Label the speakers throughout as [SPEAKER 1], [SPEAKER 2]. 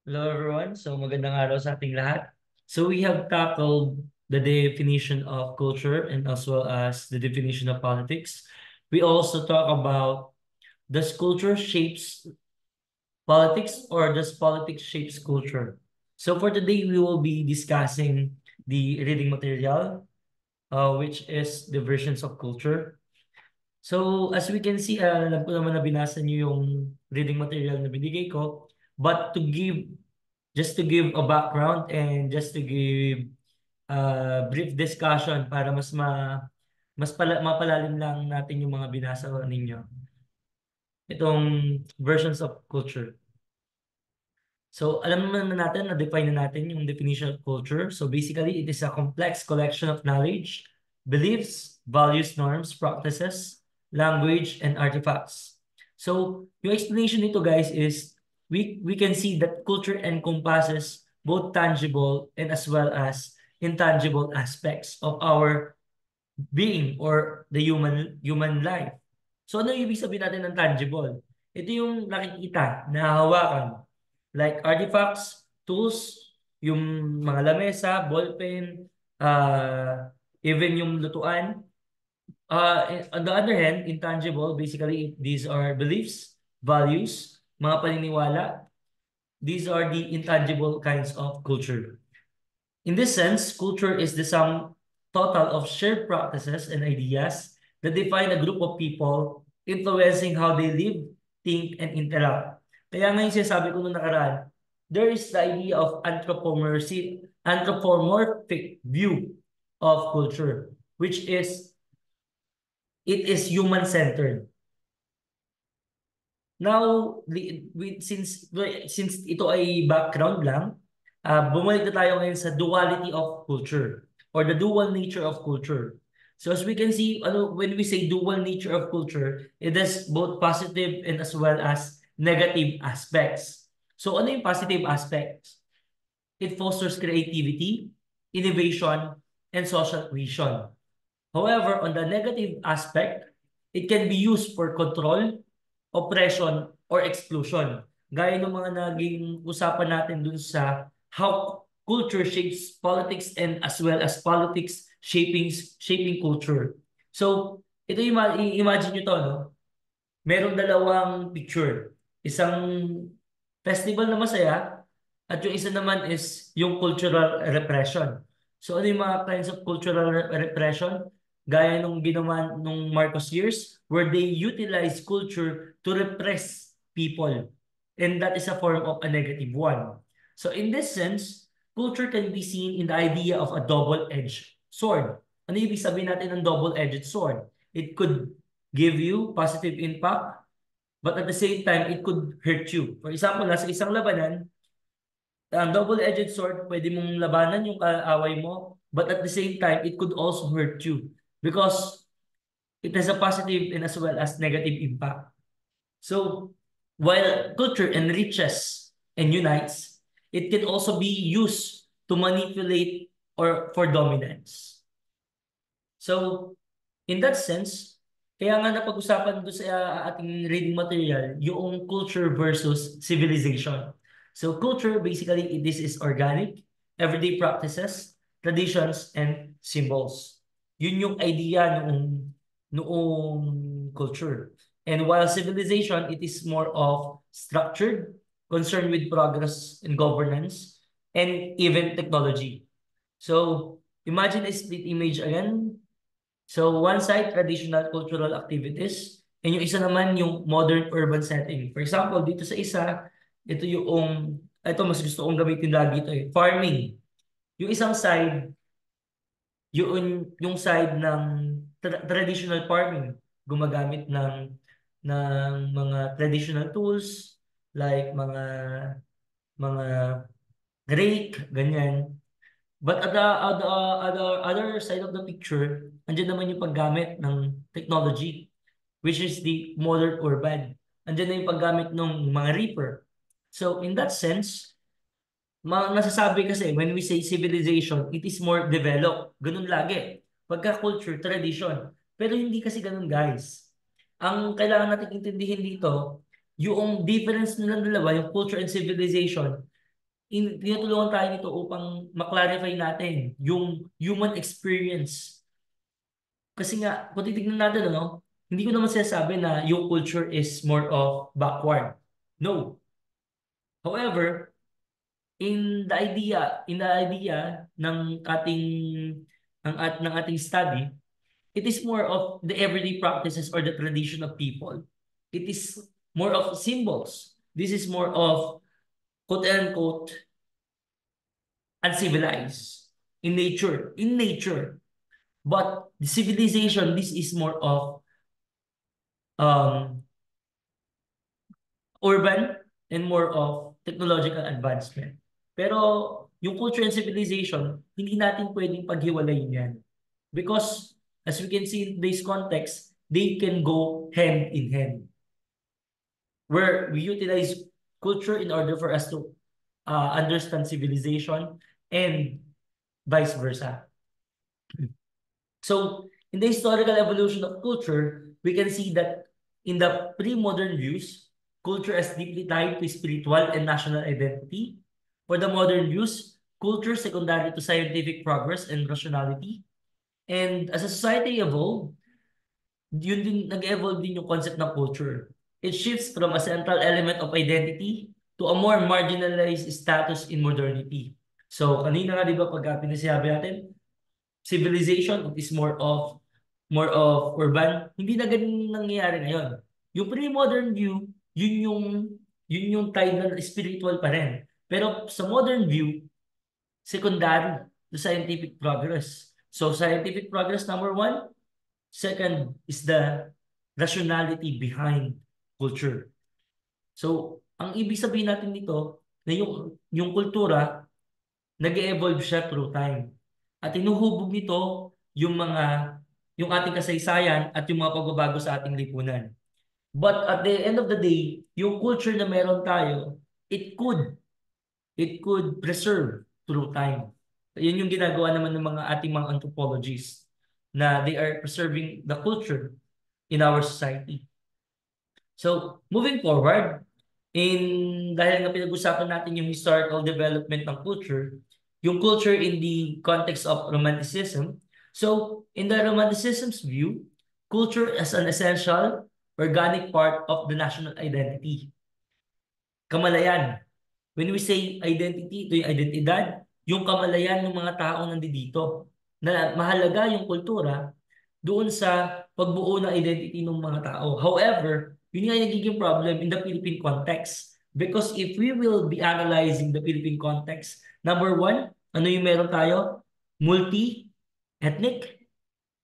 [SPEAKER 1] Hello everyone. So magandang araw sa ating lahat. So we have tackled the definition of culture and as well as the definition of politics. We also talk about does culture shapes politics or does politics shapes culture? So for today we will be discussing the reading material, which is the versions of culture. So as we can see, alam ko naman na binasa niyo yung reading material na binigay ko. But just to give a background and just to give a brief discussion para mapalalim lang natin yung mga binasa ninyo. Itong versions of culture. So alam naman natin, na-define na natin yung definition of culture. So basically, it is a complex collection of knowledge, beliefs, values, norms, practices, language, and artifacts. So yung explanation nito guys is we can see that culture encompasses both tangible and as well as intangible aspects of our being or the human life. So ano yung ibig sabihin natin ng tangible? Ito yung nakikita, nahahawakan. Like artifacts, tools, yung mga lamesa, ballpen, even yung lutuan. On the other hand, intangible, basically, these are beliefs, values, mga paniniwala. These are the intangible kinds of culture. In this sense, culture is the sum total of shared practices and ideas that define a group of people, influencing how they live, think, and interact. Kaya ngayon sinasabi ko nung nakaraan, there is the idea of anthropomorphic view of culture, which is, it is human-centered. Now, since ito ay background lang, bumalik na tayo ngayon sa duality of culture or the dual nature of culture. So as we can see, when we say dual nature of culture, it has both positive and as well as negative aspects. So ano yung positive aspects? It fosters creativity, innovation, and social cohesion. However, on the negative aspect, it can be used for control, oppression, or exclusion. Gaya ng mga naging usapan natin dun sa how culture shapes politics and as well as politics shaping culture. So, ito yung imagine nyo to, no? Merong dalawang picture. Isang festival na masaya at yung isa naman is yung cultural repression. So ano yung mga kinds of cultural repression? Gaya nung ginawa nung Marcos years where they utilize culture to repress people. And that is a form of a negative one. So in this sense, culture can be seen in the idea of a double-edged sword. Ano ibig sabihin natin ng double-edged sword? It could give you positive impact, but at the same time, it could hurt you. For example, nasa isang labanan, ang double-edged sword, pwede mong labanan yung kaaway mo, but at the same time, it could also hurt you because it has a positive and as well as negative impact. So, while culture enriches and unites, it can also be used to manipulate or for dominance. So, in that sense, kaya nga napag-usapan doon sa ating reading material, yung culture versus civilization. So culture, basically, this is organic, everyday practices, traditions, and symbols. Yun yung idea noong culture. And while civilization, it is more of structured, concerned with progress and governance, and even technology. So imagine a split image again. So one side, traditional cultural activities, and yung isa naman yung modern urban setting. For example, dito sa isa, ito mas gusto kong gamitin lagi ito eh, farming. Yung isang side, yung side ng traditional farming, gumagamit ng mga traditional tools like mga rake, ganyan. But at the other side of the picture, andyan naman yung paggamit ng technology, which is the modern urban. Andyan na yung paggamit ng mga reaper. So in that sense, nasasabi kasi when we say civilization, it is more developed. Ganun lagi. Pagka culture, tradition. Pero hindi kasi ganun guys. Ang kailangan natin intindihin dito, yung difference nilang dalawa, yung culture and civilization, tinutulungan tayo nito upang maklarify natin yung human experience. Kasi nga, kung titignan natin, ano, hindi ko naman sinasabi na yung culture is more of backward. No. However, in the idea ng ating study, it is more of the everyday practices or the tradition of people. It is more of symbols. This is more of quote unquote uncivilized in nature. In nature. But the civilization, this is more of um, urban and more of technological advancement. Pero yung culture and civilization, hindi natin pwedeng paghiwalayin yan. Because as we can see in today's context, they can go hand in hand. Where we utilize culture in order for us to understand civilization and vice versa. So, in the historical evolution of culture, we can see that in the pre-modern views, culture is deeply tied to spiritual and national identity. For the modern views, culture secondary to scientific progress and rationality. And as a society evolved, yun din, nag-evolve din yung concept ng culture. It shifts from a central element of identity to a more marginalized status in modernity. So, kanina nga, di ba, pagka pinasabi natin, civilization is more of urban. Hindi na ganun nangyayari ngayon. Yung pre-modern view, yun yung tied na spiritual pa rin. Pero sa modern view, secondary to scientific progress. So scientific progress number one. Second is the rationality behind culture. So ang ibig sabihin natin dito na yung kultura nag-evolve siya through time. At inuhubog nito yung ating kasaysayan at yung mga pagbabago sa ating lipunan. But at the end of the day, yung culture na meron tayo, it could preserve through time. Yun yung ginagawa naman ng mga anthropologists na they are preserving the culture in our society. So, moving forward, dahil nga pinag-usapan natin yung historical development ng culture, yung culture in the context of Romanticism. So, in the Romanticism's view, culture is an essential, organic part of the national identity. Kamalayan. When we say identity, ito yung identidad, yung kamalayan ng mga taong nandito. Na mahalaga yung kultura doon sa pagbuo ng identity ng mga tao. However, yun nga yung nagiging problem in the Philippine context. Because if we will be analyzing the Philippine context, number one, ano yung meron tayo? Multi-ethnic,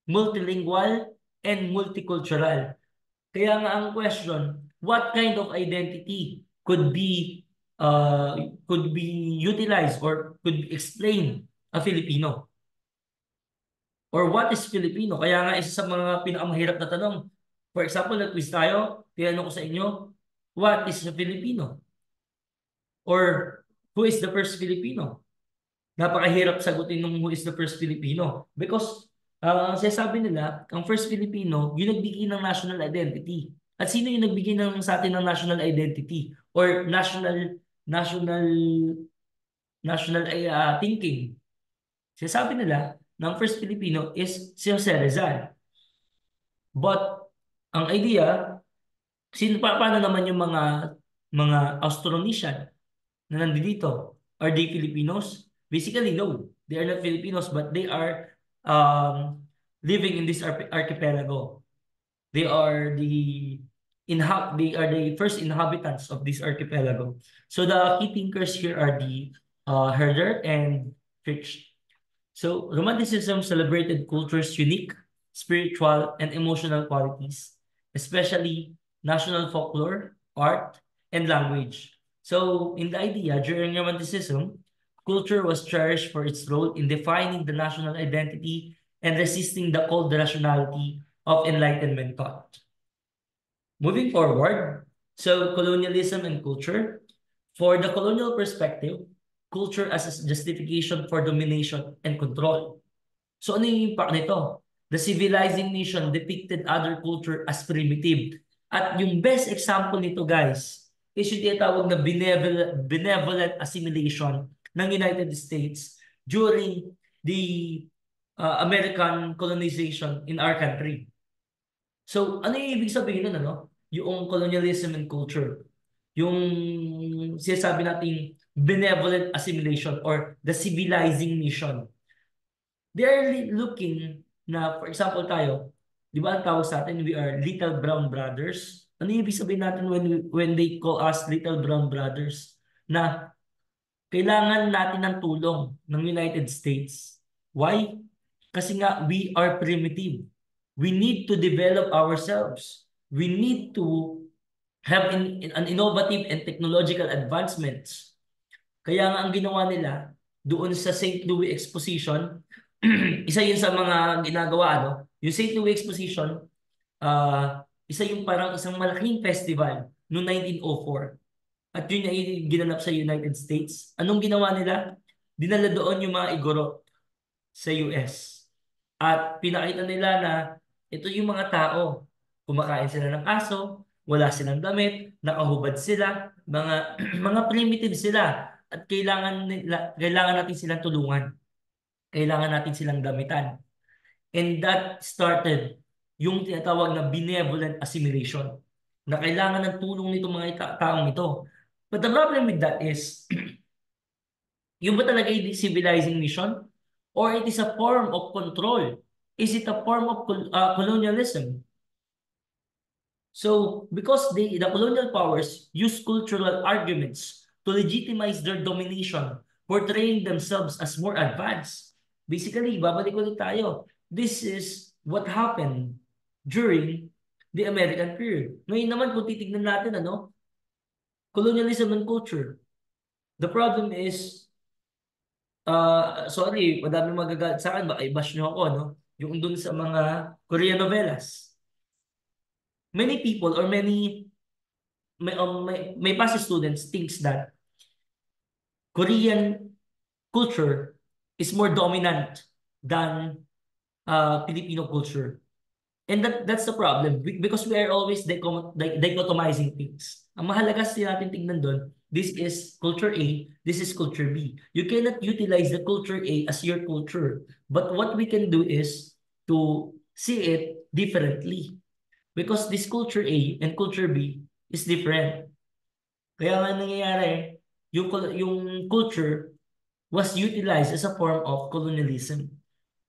[SPEAKER 1] multilingual, and multicultural. Kaya nga ang question, what kind of identity could be utilized or could explain a Filipino? Or what is Filipino? Kaya nga isa sa mga pinakamahirap na tanong. For example, nag-quiz tayo, tinanong ko sa inyo, what is a Filipino? Or who is the first Filipino? Napakahirap sagutin ng who is the first Filipino. Because ang sinasabi nila, ang first Filipino, yung nagbigay ng national identity. At sino yung nagbigay sa atin ng national identity? Or national thinking? Sinasabi nila, ng first Filipino is si Jose Rizal. But ang idea, paano naman yung mga Austronesian na nandito? Are they Filipinos? Basically, no. They are not Filipinos, but they are living in this archipelago. They are the first inhabitants of this archipelago. So the key thinkers here are the Herder and Fichte. So Romanticism celebrated culture's unique spiritual and emotional qualities, especially national folklore, art, and language. So in the idea, during Romanticism, culture was cherished for its role in defining the national identity and resisting the cold rationality of Enlightenment thought. Moving forward, so colonialism and culture. For the colonial perspective, culture as a justification for domination and control. So ano yung impact nito? The civilizing nation depicted other culture as primitive. At yung best example nito, guys, is yung tinatawag na benevolent assimilation ng United States during the American colonization in our country. So, ano yung ibig sabihin nun, ano? Yung colonialism and culture. Yung sinasabi nating benevolent assimilation or the civilizing mission. They're looking na, for example tayo, di ba ang tawag sa atin, we are little brown brothers. Ano yung ibig sabihin natin when they call us little brown brothers? Na kailangan natin ng tulong ng United States. Why? Kasi nga, we are primitive. We need to develop ourselves. We need to have an innovative and technological advancements. Kaya nga ang ginawa nila doon sa St. Louis Exposition, isa yun sa mga ginagawa, ano? Yung St. Louis Exposition, isa yung parang isang malaking festival noong 1904. At yun ay ginanap sa United States. Anong ginawa nila? Dinala doon yung mga igorot sa US. At pinakita nila na ito yung mga tao. Kumakain sila ng aso, wala silang damit, nakahubad sila, mga mga primitive sila. At kailangan natin silang tulungan. Kailangan natin silang damitan. And that started yung tinatawag na benevolent assimilation na kailangan ng tulong nito mga taong ito. But the problem with that is, yung ba talaga yung civilizing mission? Or it is a form of control? Is it a form of colonialism? So, because the colonial powers use cultural arguments to legitimize their domination, portraying themselves as more advanced. Basically, babalik ulit tayo. This is what happened during the American period. Ngayon naman, kung titignan natin, ano, colonialism and culture. The problem is, sorry, madami magagalit sa akin, baka i-bash nyo ako, no? Yung dun sa mga Korean novelas. Many people or may past students thinks that Korean culture is more dominant than Filipino culture. And that's the problem because we are always dichotomizing things. Ang mahalaga sa natin tingnan doon, this is culture A, this is culture B. You cannot utilize the culture A as your culture. But what we can do is to see it differently. Because this culture A and culture B is different. Kaya nga nangyayari, yung culture was utilized as a form of colonialism.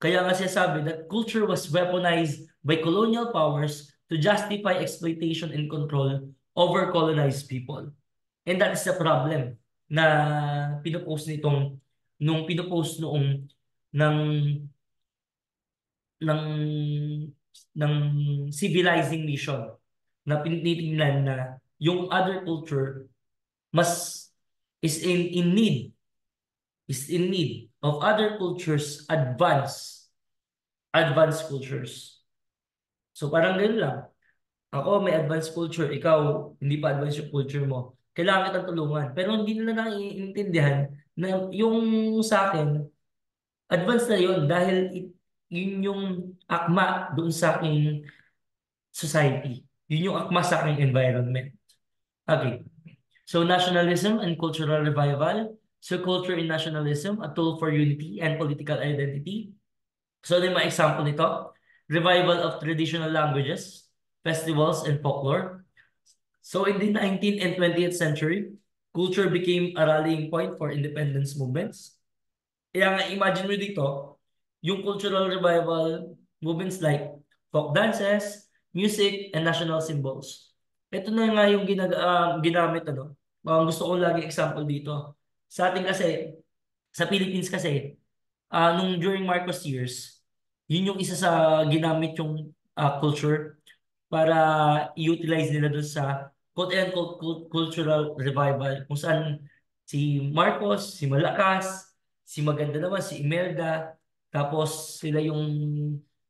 [SPEAKER 1] Kaya nga sabi that culture was weaponized by colonial powers to justify exploitation and control over colonized people. And that is the problem na nung pinupost noong ng ng ng civilizing mission na pinitingnan na yung other culture mas is in need of other cultures advanced cultures. So parang gano'n lang. Ako may advanced culture, ikaw hindi pa advanced yung culture mo. Kailangan kitang tulungan. Pero hindi nila naiintindihan na yung sa akin, advanced na yun dahil yun yung akma doon sa aking society. Yun yung akma sa aking environment. Okay. So nationalism and cultural revival. So culture and nationalism, a tool for unity and political identity. So ano yung mga example nito? Revival of traditional languages, festivals, and folklore. So in the 19th and 20th century, culture became a rallying point for independence movements. Kaya nga imagine mo dito, yung cultural revival movements like folk dances, music, and national symbols. Ito na nga yung ginamit, ano. Gusto ko lagi example dito. Sa atin kasi, sa Philippines kasi, nung during Marcos years, yun yung isa sa ginamit yung culture para i-utilize nila dun sa quote-unquote cultural revival kung saan si Marcos, si Malakas, si Maganda naman, si Imelda, tapos sila yung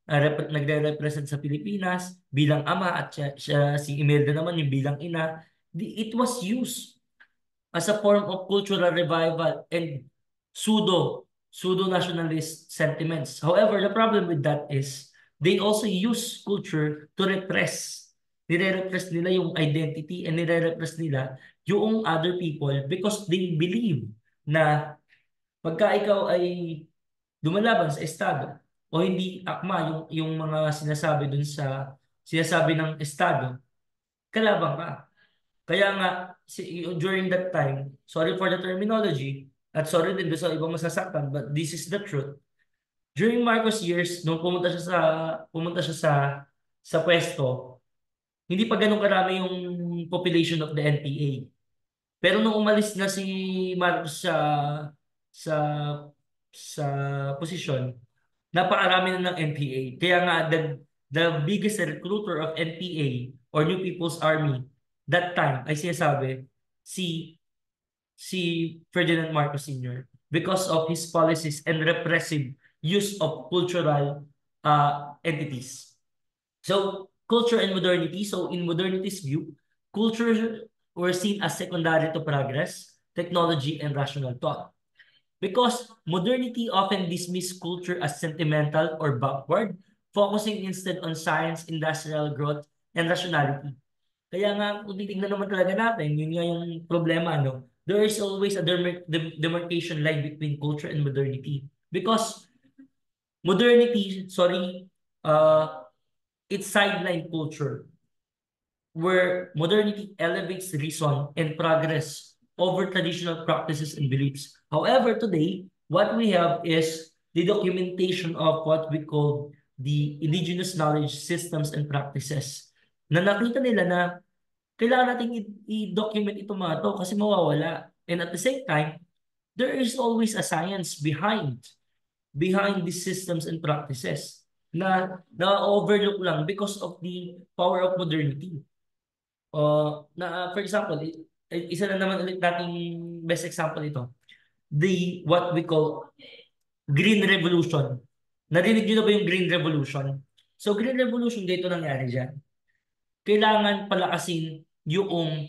[SPEAKER 1] nagre-represent sa Pilipinas bilang ama at si Imelda naman yung bilang ina. It was used as a form of cultural revival and pseudo-nationalist sentiments. However, the problem with that is they also use culture to repress nire-repress nila yung identity and nire-repress nila yung other people because they believe na pagka ikaw ay lumalaban sa estado o hindi akma yung mga sinasabi ng estado, kalaban ka. Kaya nga, during that time, sorry for the terminology, at sorry din doon sa ibang masasaktan, but this is the truth. During Marcos years, nung pumunta siya sa pwesto, hindi pa ganun karami yung population of the NPA. Pero nung umalis na si Marcos sa sa posisyon, napakarami na ng NPA. Kaya nga the biggest recruiter of NPA or New People's Army that time ay sinasabi si si Ferdinand Marcos Sr. because of his policies and repressive use of cultural entities. So, culture and modernity. So, in modernity's view, culture were seen as secondary to progress, technology, and rational thought. Because modernity often dismisses culture as sentimental or backward, focusing instead on science, industrial growth, and rationality. Kaya nga, kung titignan naman talaga natin, yun nga yung problema, no? There is always a demarcation line between culture and modernity. Because modernity, sorry, it's sideline culture where modernity elevates reason and progress over traditional practices and beliefs. However, today, what we have is the documentation of what we call the indigenous knowledge systems and practices na nakita nila na kailangan natin i-document ito mga to kasi mawawala. And at the same time, there is always a science behind these systems and practices na overlook lang because of the power of modernity. For example, isa na naman ulit nating best example ito. What we call Green Revolution. Narinig niyo na ba yung Green Revolution? So Green Revolution, dito nangyari dyan. Kailangan palakasin yung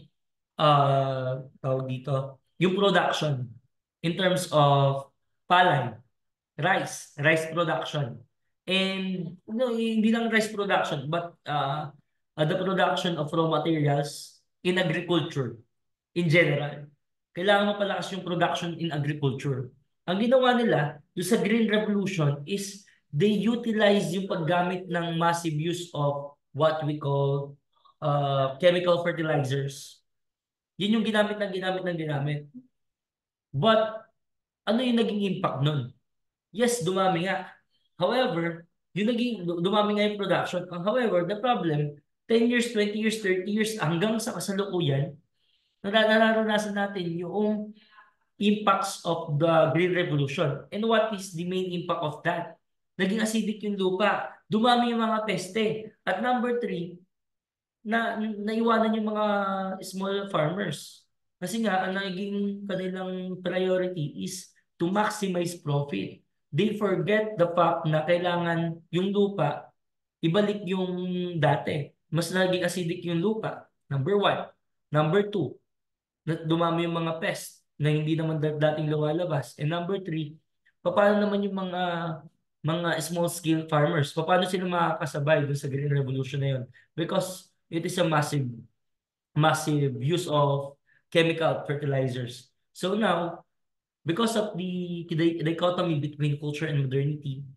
[SPEAKER 1] tawag dito, yung production in terms of palay, rice production. And no, hindi lang rice production, but the production of raw materials in agriculture in general. Kailangan mapalakas yung production in agriculture. Ang ginawa nila doon sa Green Revolution is they utilize yung paggamit ng massive use of what we call chemical fertilizers. Yun yung ginamit. But ano yung naging impact nun? Yes, dumami nga. However, dumami nga yung production. However, the problem, 10 years, 20 years, 30 years, hanggang sa kasalukuyan, nararanasan natin yung impacts of the Green Revolution. And what is the main impact of that? Naging acidic yung lupa. Dumami yung mga peste. At number three, naiwanan yung mga small farmers. Kasi nga, ang naging kanilang priority is to maximize profit. They forget the fact na kailangan yung lupa ibalik yung dati. Mas naging acidic yung lupa. Number one. Number two, dumami yung mga pest na hindi naman dating lumalabas. And number three, paano naman yung mga small scale farmers? Paano sila makakasabay dun sa Green Revolution na yun? Because it is a massive use of chemical fertilizers. So now, because of the dichotomy between culture and modernity,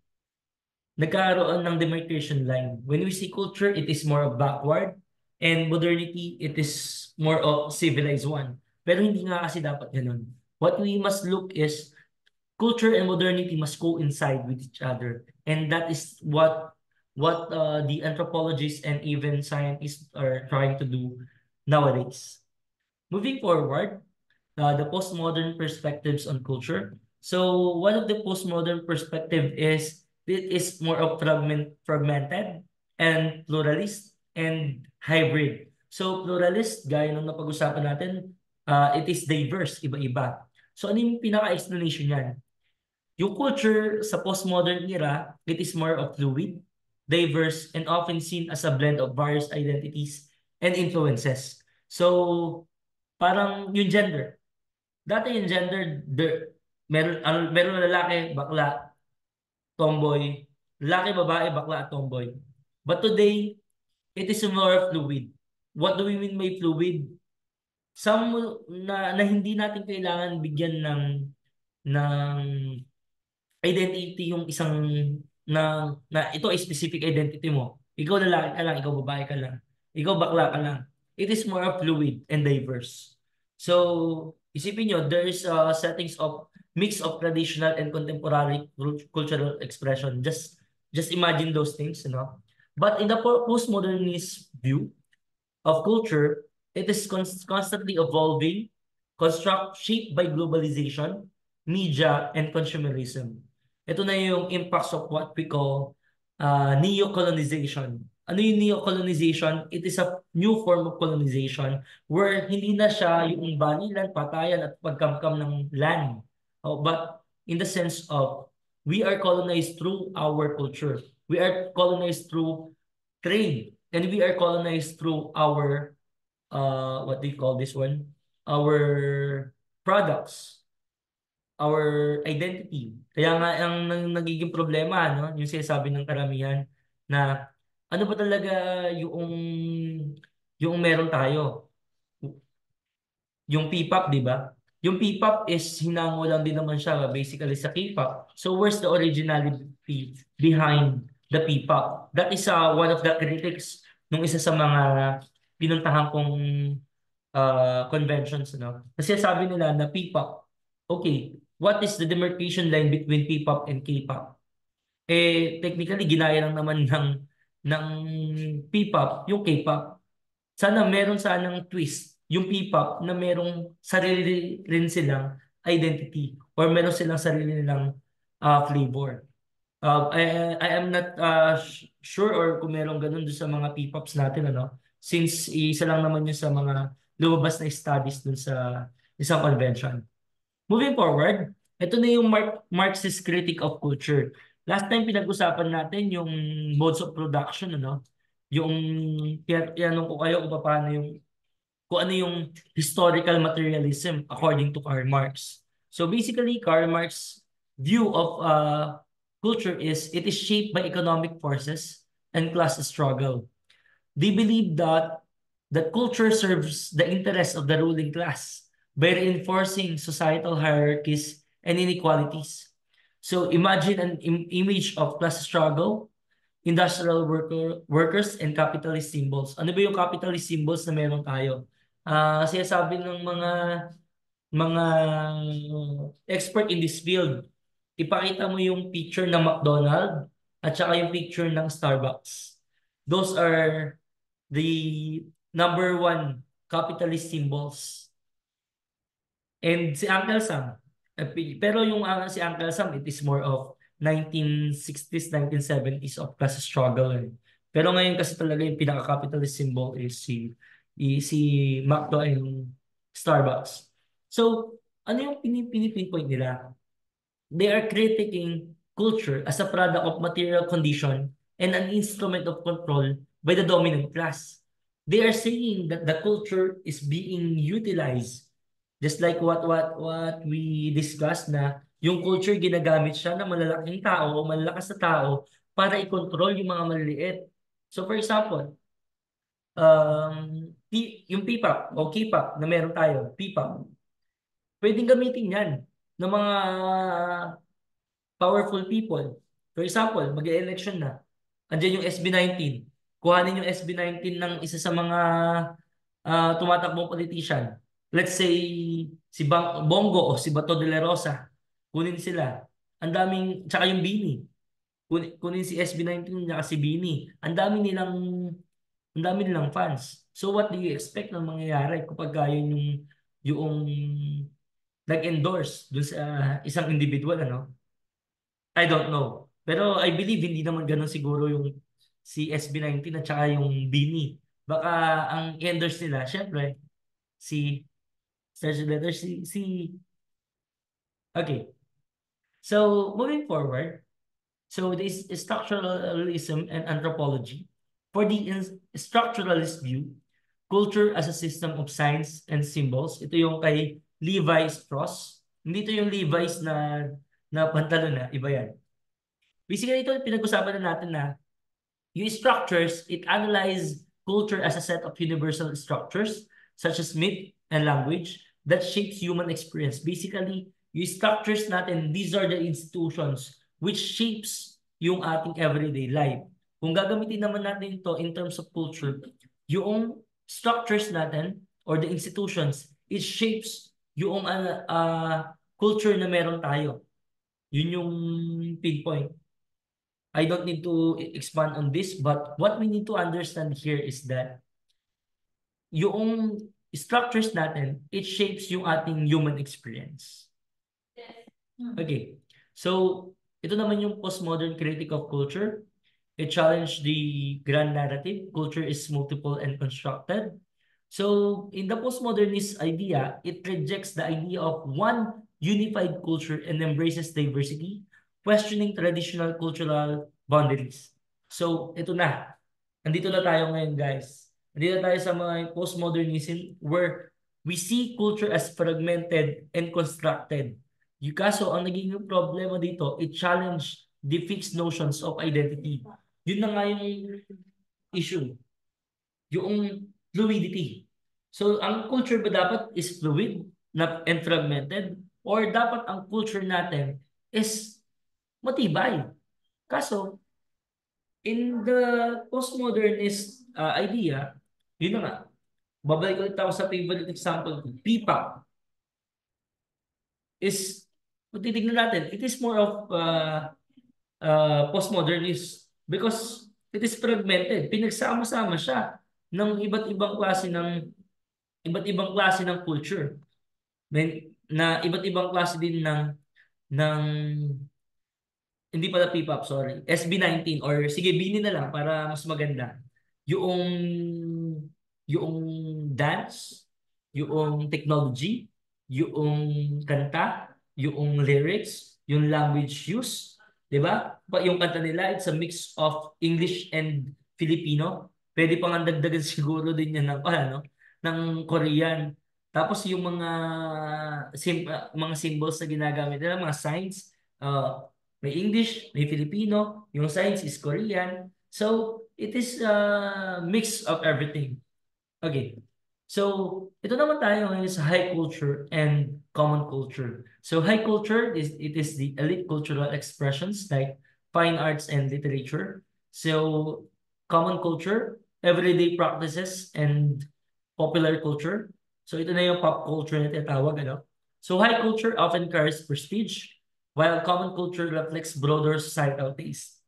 [SPEAKER 1] nagkaroon ng demarcation line. When we see culture, it is more of backward, and modernity, it is more of civilized one. Pero hindi nga kasi dapat ganun. What we must look is culture and modernity must coincide with each other. And that is what the anthropologists and even scientists are trying to do nowadays. Moving forward, the postmodern perspectives on culture. So one of the postmodern perspective is it is more of fragmented and pluralist and hybrid. So pluralist, gaya nung napag-usapan natin, it is diverse, iba-iba. So ano yung pinaka-explanation niyan? Yung culture sa postmodern era, it is more of fluid, diverse, and often seen as a blend of various identities and influences. So, parang yung gender. Dati yung gender, meron na lalaki, bakla, tomboy. Lalaki, babae, bakla, at tomboy. But today, it is more fluid. What do we mean by fluid? Some na hindi natin kailangan bigyan ng identity yung isang na ito ay specific identity mo. Ikaw lalaki ka lang, ikaw babae ka lang, ikaw bakla ka lang. It is more of fluid and diverse. So, isipin nyo, there is settings of mix of traditional and contemporary cultural expression. Just imagine those things, you know. But in the postmodernist view of culture, it is constantly evolving, shaped by globalization, media, and consumerism. Ito na yung impacts of what we call neo-colonization. Ano yung neo-colonization? It is a new form of colonization where hindi na siya yung balilan, patayan, at pagkamkam ng land. But in the sense of we are colonized through our culture. We are colonized through trade. And we are colonized through our, what do you call this one? Our products, our identity. Kaya nga ang nagiging problema, no? Yung sinasabi ng karamihan na ano ba talaga yung meron tayo? Yung P-pop, di ba? Yung P-pop is hinango lang din naman siya basically sa K-pop. So where's the originality behind the P-pop? That is one of the critics nung isa sa mga pinuntahan kong conventions, no? Kasi sabi nila na P-pop, okay, what is the demarcation line between P-pop and K-pop? Eh, technically, ginaya lang naman ng P-pop yung K-pop. Sana meron sanang twist yung P-pop na merong sarili rin silang identity or meron silang sarili nilang flavor. I am not sure or kung merong ganun doon sa mga P-pops natin, ano? Since isa lang naman yun sa mga lumabas na studies dun sa isang convention. Moving forward, ito na yung Marxist critic of culture. Last time pinag-usapan natin yung modes of production, ano? Yung tinanong ko kayo kung ano yung historical materialism according to Karl Marx. So basically, Karl Marx's view of culture is it is shaped by economic forces and class struggle. They believe that culture serves the interests of the ruling class by reinforcing societal hierarchies and inequalities. So imagine an image of class struggle, industrial workers, and capitalist symbols. Ano ba yung capitalist symbols na meron tayo? Sinasabi ng mga expert in this field, ipakita mo yung picture ng McDonald's at saka yung picture ng Starbucks. Those are the number one capitalist symbols. And si Uncle Sam, pero yung si Uncle Sam, it is more of 1960s, 1970s of class struggle. Pero ngayon kasi talaga yung pinaka-capitalist symbol is si McDo and Starbucks. So, ano yung pinipinpoint nila? They are critiquing culture as a product of material condition and an instrument of control by the dominant class. They are saying that the culture is being utilized just like what we discussed na yung culture ginagamit siya ng malalaking tao o malalakas na tao para i-control yung mga maliliit. So for example, yung P-pop o K-pop na meron tayo, P-pop, pwedeng gamitin yan ng mga powerful people. For example, mag-election na. Andiyan yung SB19. Kuhanin yung SB19 ng isa sa mga tumatakbong politician. Let's say si Bongo o si Bato de la Rosa. Kunin sila. Ang daming, tsaka yung Bini. Kunin si SB19 at si Bini. Ang dami nilang fans. So what do you expect na mangyayari kapag yun yung nag-endorse dun sa isang individual, ano? I don't know. Pero I believe hindi naman ganun siguro yung si SB19 at saka yung Bini. Baka ang endorse nila, syempre, si Sergio Letter, okay. So, moving forward, so this is structuralism and anthropology. For the structuralist view, culture as a system of signs and symbols, ito yung kay Levi Strauss. Hindi ito yung Levi's na pantalon na, iba yan. Basically, ito pinag-usapan na natin na yung structures, it analyze culture as a set of universal structures, such as myth and language, that shapes human experience. Basically, yung structures natin, these are the institutions which shapes yung ating everyday life. Kung gagamitin naman natin ito in terms of culture, yung structures natin or the institutions, it shapes yung culture na meron tayo. Yun yung pinpoint. I don't need to expand on this, but what we need to understand here is that yung structures natin, it shapes yung ating human experience. Okay. So, ito naman yung postmodern critique of culture. It challenged the grand narrative. Culture is multiple and constructed. So, in the postmodernist idea, it rejects the idea of one unified culture and embraces diversity, questioning traditional cultural boundaries. So, ito na. Nandito na tayo ngayon, guys. Nandito tayo sa mga postmodernism where we see culture as fragmented and constructed. Yung kaso, ang naging problema dito, it challenged the fixed notions of identity. Yun na nga yung issue. Yung fluidity. So, ang culture ba dapat is fluid and fragmented? Or dapat ang culture natin is matibay? Kaso, in the postmodernist idea, yun na nga, babalik ulit ako sa favorite example ko, P-pop is, kung titignan natin, it is more of postmodernist because it is fragmented. Pinagsama-sama siya ng iba't ibang klase ng culture. Na iba't ibang klase din ng hindi pala P-pop, sorry. SB19 or sige, Bini na lang para mas maganda. Yung yung dance, yung technology, yung kanta, yung lyrics, yung language use, 'di ba? Yung kanta nila, it's a mix of English and Filipino. Pwede pang dagdagan siguro din yan ng ano, ng Korean. Tapos yung mga symbols na ginagamit nila, mga signs, may English, may Filipino, yung signs is Korean. So, it is a mix of everything. Okay. So, ito naman tayo ngayon sa high culture and common culture. So, high culture is the elite cultural expressions like fine arts and literature. So, common culture, everyday practices and popular culture. So, ito na yung pop culture na tinatawag, ano? So, high culture often carries prestige, while common culture reflects broader societal taste.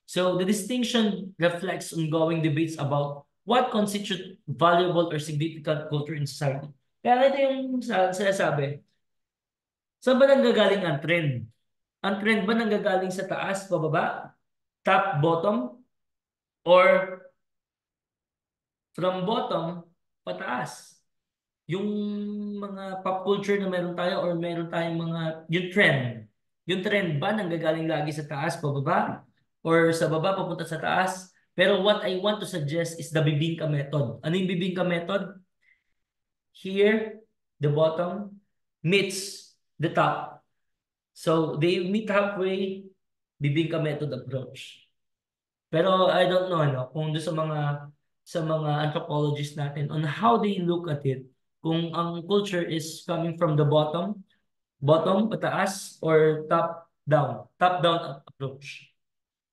[SPEAKER 1] So the distinction reflects ongoing debates about what constitutes valuable or significant culture in society. Kaya ito yung sinasabi, saan ba nanggagaling ang trend? Ang trend ba nanggagaling sa taas, pababa, top, bottom, or from bottom, pataas? Yung mga pop culture na meron tayo or meron tayong yung trend ba nanggagaling lagi sa taas, pababa, or sa baba papunta sa taas? Pero what I want to suggest is the bibingka method. Ano yung bibingka method? Here, the bottom meets the top. So they meet halfway, bibingka method approach. Pero I don't know kung doon sa mga anthropologists natin on how they look at it, kung ang culture is coming from the bottom pataas or top down approach.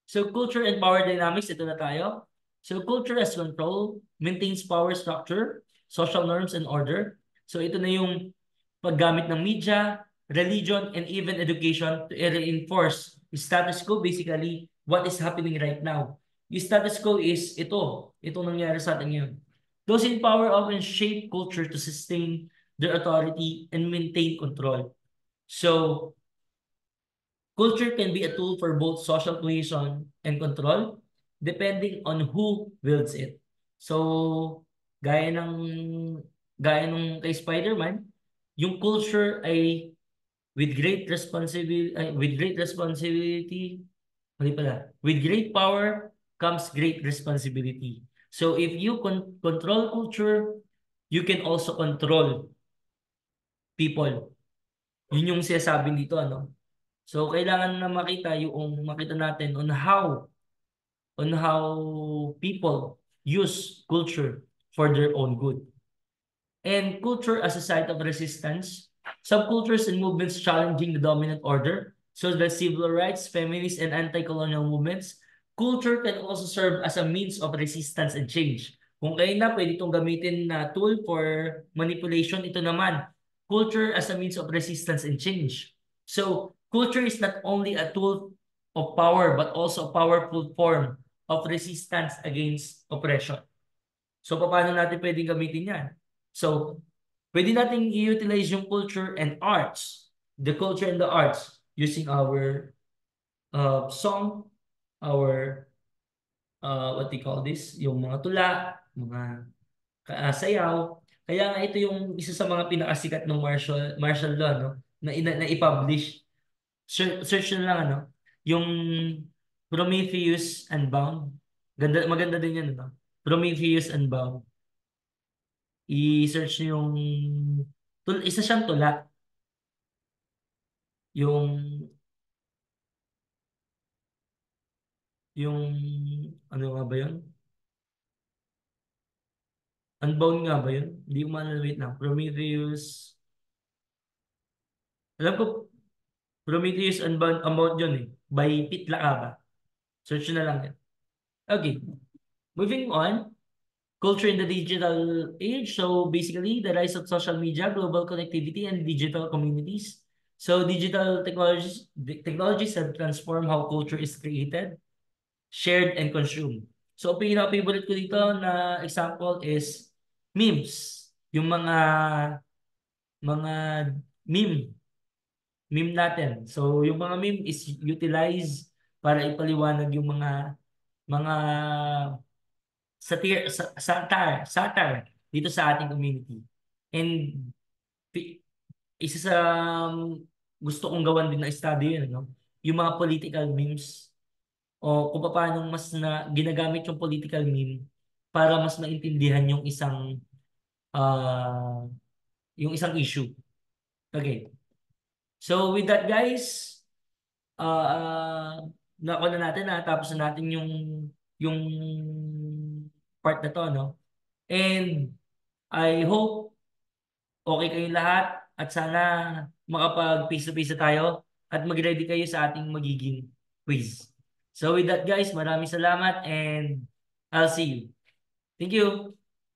[SPEAKER 1] So culture and power dynamics, ito na tayo. So culture as control maintains power structure, social norms and order. So ito na yung paggamit ng media, religion, and even education to reinforce status quo, basically what is happening right now. Yung status quo is itong nangyari sa atin ngayon. Those in power often shape culture to sustain their authority and maintain control. So culture can be a tool for both social cohesion and control depending on who wields it. So, gaya ng gaya nung kay Spider-Man, yung culture ay with great power comes great responsibility. So if you control culture, you can also control people. Yun yung sinasabi dito, ano? So kailangan na makita natin on how people use culture for their own good. And culture as a site of resistance, subcultures and movements challenging the dominant order, such as civil rights, feminist, and anti-colonial movements. Culture can also serve as a means of resistance and change. Kung kayo na pwede itong gamitin na tool for manipulation, ito naman, culture as a means of resistance and change. So, culture is not only a tool of power, but also a powerful form of resistance against oppression. So, paano natin pwedeng gamitin yan? So, pwede natin i-utilize yung culture and arts, the culture and the arts, using our song, our, what do you call this? Yung mga tula, mga sayaw. Kaya nga ito yung isa sa mga pinakasikat ng martial law, no? Na i-publish. Search na lang, ano? Yung Prometheus Unbound. Maganda din yan, no? Prometheus Unbound. I-search nyo yung isa siyang tula. Yung yung ano nga ba yun? Unbound nga ba yun? Hindi ko maalala, wait lang. Prometheus. Alam ko, Prometheus Unbound yun eh. By Pete Lacaba. Search nyo na lang yan. Okay. Moving on. Culture in the digital age. So basically, the rise of social media, global connectivity, and digital communities. So digital technologies have transformed how culture is created, shared, and consumed. So pinaka-favorite ko dito na example is memes. Yung mga meme, meme natin. So yung mga meme is utilized para ipaliwanag yung mga satire dito sa ating community. And pi- isa sa gusto kong gawan din na study yun, no? Yung mga political memes o kung paano mas na ginagamit yung political meme para mas maintindihan ah yung isang issue. Okay. So with that guys, nakuha na natin na tapos na natin yung part na to, no? And I hope okay kayong lahat at sana makapag face to face na tayo at mag-ready kayo sa ating magiging quiz. So with that guys, maraming salamat and I'll see you. Thank you.